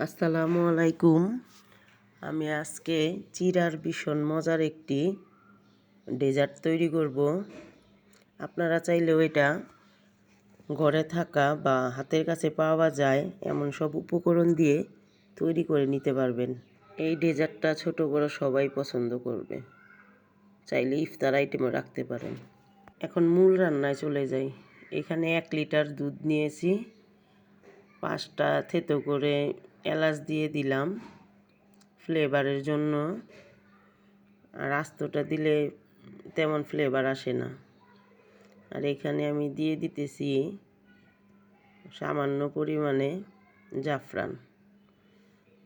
আসসালামু আলাইকুম। আমি আজকে চিড়ার ভীষণ মজার একটি ডেজার্ট তৈরি করব। আপনারা চাইলেও এটা ঘরে থাকা বা হাতের কাছে পাওয়া যায় এমন সব উপকরণ দিয়ে তৈরি করে নিতে পারবেন। এই ডেজার্টটা ছোট বড় সবাই পছন্দ করবে। চাইলে ইফতার আইটেমও রাখতে পারেন। এখন মূল রান্নায় চলে যাই। এখানে 1 লিটার দুধ নিয়েছি। 5টা থেতো করে এলাচ দিয়ে দিলাম ফ্লেভারের জন্য। আর আস্তটা দিলে তেমন ফ্লেভার আসে না। আর এখানে আমি দিয়ে দিতেছি সামান্য পরিমাণে জাফরান।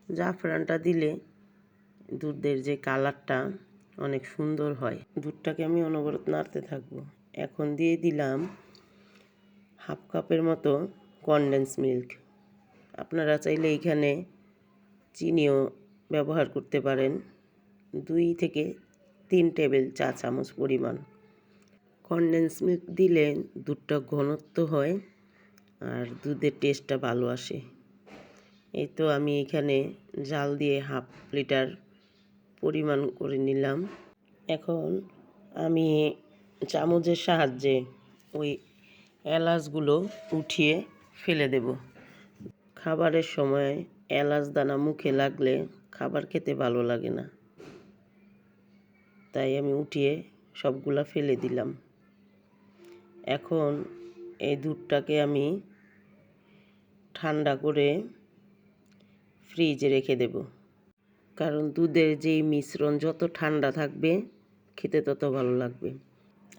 জাফরানটা দিলে দুধের যে কালারটা অনেক সুন্দর হয়। দুধটাকে আমি অনবরত নাড়তে থাকবো। এখন দিয়ে দিলাম 1/2 কাপের মতো কনডেন্স মিল্ক। আপনারা চাইলে এইখানে চিনিও ব্যবহার করতে পারেন। 2 থেকে 3 টেবিল চা চামচ পরিমাণ। কনডেন্স মিল্ক দিলে দুধটা ঘনত্ব হয় আর দুধের টেস্টটা ভালো আসে। এই তো আমি এখানে জাল দিয়ে 1/2 লিটার পরিমাণ করে নিলাম। এখন আমি চামচের সাহায্যে ওই এলাচগুলো উঠিয়ে ফেলে দেব। খাবারের সময় এলাচ দানা মুখে লাগলে খাবার খেতে ভালো লাগে না, তাই আমি উঠিয়ে সবগুলা ফেলে দিলাম। এখন এই দুধটাকে আমি ঠান্ডা করে ফ্রিজে রেখে দেব, কারণ দুধের যেই মিশ্রণ যত ঠান্ডা থাকবে খেতে তত ভালো লাগবে।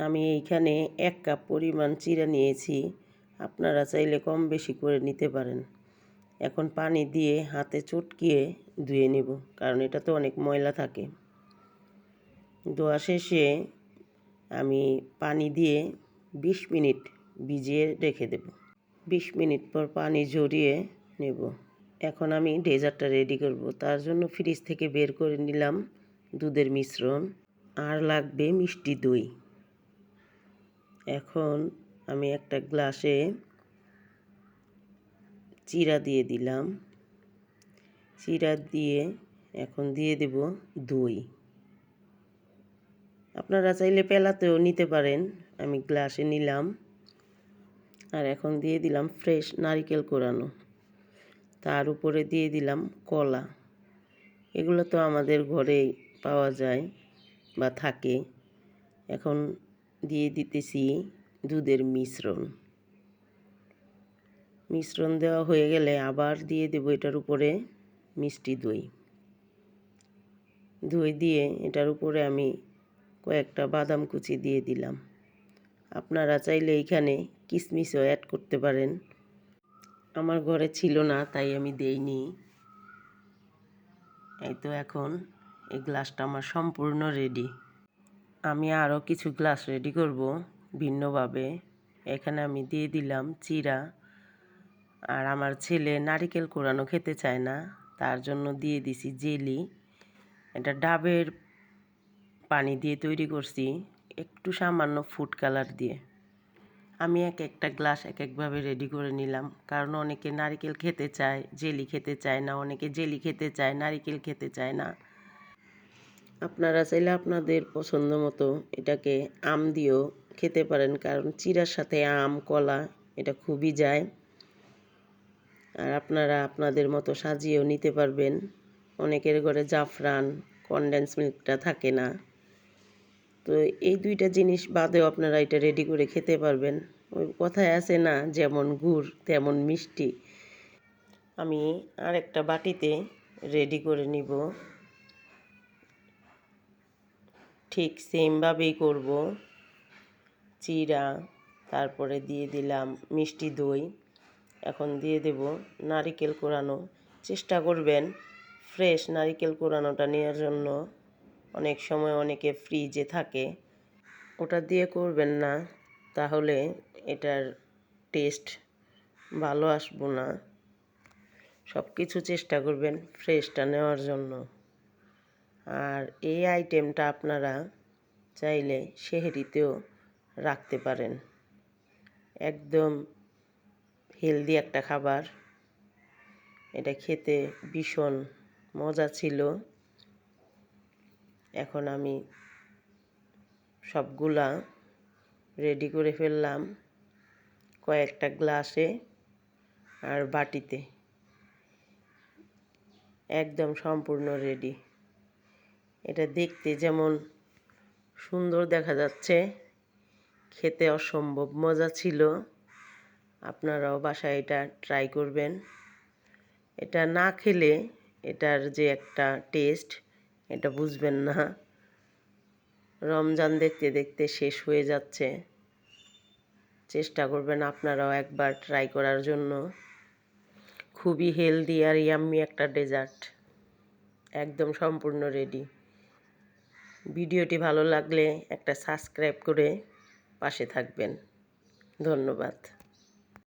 আমি এইখানে 1 কাপ পরিমাণ চিড়া নিয়েছি। আপনারা চাইলে কম বেশি করে নিতে পারেন। এখন পানি দিয়ে হাতে চটকিয়ে ধুয়ে নেব, কারণ এটা তো অনেক ময়লা থাকে। ধোয়া শেষে আমি পানি দিয়ে 20 মিনিট ভিজিয়ে রেখে দেব। 20 মিনিট পর পানি ঝরিয়ে নেব। এখন আমি ডেজার্টটা রেডি করব। তার জন্য ফ্রিজ থেকে বের করে নিলাম দুধের মিশ্রণ। আর লাগবে মিষ্টি দই। এখন আমি একটা গ্লাসে চিড়া দিয়ে দিলাম। চিড়া দিয়ে এখন দিয়ে দেব দই। আপনারা চাইলে পেলাতেও নিতে পারেন। আমি গ্লাসে নিলাম। আর এখন দিয়ে দিলাম ফ্রেশ নারকেল কোরানো। তার উপরে দিয়ে দিলাম কলা। এগুলো তো আমাদের ঘরেই পাওয়া যায় বা থাকে। এখন দিয়ে দিতেছি দুধের মিশ্রণ। মিশ্রণ দেওয়া হয়ে গেলে আবার দিয়ে দেব এটার উপরে মিষ্টি দই। দই দিয়ে এটার উপরে আমি কয়েকটা বাদাম কুচি দিয়ে দিলাম। আপনারা চাইলে এইখানে কিশমিশও অ্যাড করতে পারেন। আমার ঘরে ছিল না, তাই আমি দেইনি। এই তো এখন এই গ্লাসটা আমার সম্পূর্ণ রেডি। আমি আরও কিছু গ্লাস রেডি করব ভিন্নভাবে। এখানে আমি দিয়ে দিলাম চিড়া। আর আমার ছেলে নারকেল কোরানো খেতে চায় না, তার জন্য দিয়ে দিছি জেলি। এটা ডাবের পানি দিয়ে তৈরি করছি, একটু সামান্য ফুড কালার দিয়ে। আমি একটা গ্লাস একভাবে রেডি করে নিলাম, কারণ অনেকে নারকেল খেতে চায়, জেলি খেতে চায় না। অনেকে জেলি খেতে চায়, নারকেল খেতে চায় না। আপনারা চাইলে আপনাদের পছন্দ মতো এটাকে আম দিয়েও খেতে পারেন, কারণ চিড়ার সাথে আম কলা এটা খুবই যায়। আর আপনারা আপনাদের মতো সাজিয়েও নিতে পারবেন। অনেকের ঘরে জাফরান কনডেন্স মিল্কটা থাকে না, তো এই 2টা জিনিস বাদেও আপনারা এটা রেডি করে খেতে পারবেন। ওই কথায় আছে না, যেমন গুড় তেমন মিষ্টি। আমি আরেকটা বাটিতে রেডি করে নিব। ঠিক সেমভাবেই করব। চিড়া, তারপরে দিয়ে দিলাম মিষ্টি দই। এখন দিয়ে দেব নারকেল কোরানো। চেষ্টা করবেন ফ্রেশ নারকেল কোরানোটা নেওয়ার জন্য। অনেক সময় অনেকে ফ্রিজে থাকে, ওটা দিয়ে করবেন না, তাহলে এটার টেস্ট ভালো আসবো না। সব কিছু চেষ্টা করবেন ফ্রেশটা নেওয়ার জন্য। আর এই আইটেমটা আপনারা চাইলে সেহরিতেও রাখতে পারেন। একদম হেলদি একটা খাবার। এটা খেতে ভীষণ মজা ছিল। এখন আমি সবগুলা রেডি করে ফেললাম কয়েকটা গ্লাসে আর বাটিতে। একদম সম্পূর্ণ রেডি। এটা দেখতে যেমন সুন্দর দেখা যাচ্ছে, খেতে অসম্ভব মজা ছিল। আপনারাও বাসায় এটা ট্রাই করবেন। এটা না খেলে এটার যে একটা টেস্ট এটা বুঝবেন না। রমজান দেখতে দেখতে শেষ হয়ে যাচ্ছে। চেষ্টা করবেন আপনারাও একবার ট্রাই করার জন্য। খুবই হেলদি আর ইয়াম্মি একটা ডেজার্ট। একদম সম্পূর্ণ রেডি। ভিডিওটি ভালো লাগলে একটা সাবস্ক্রাইব করে পাশে থাকবেন। ধন্যবাদ।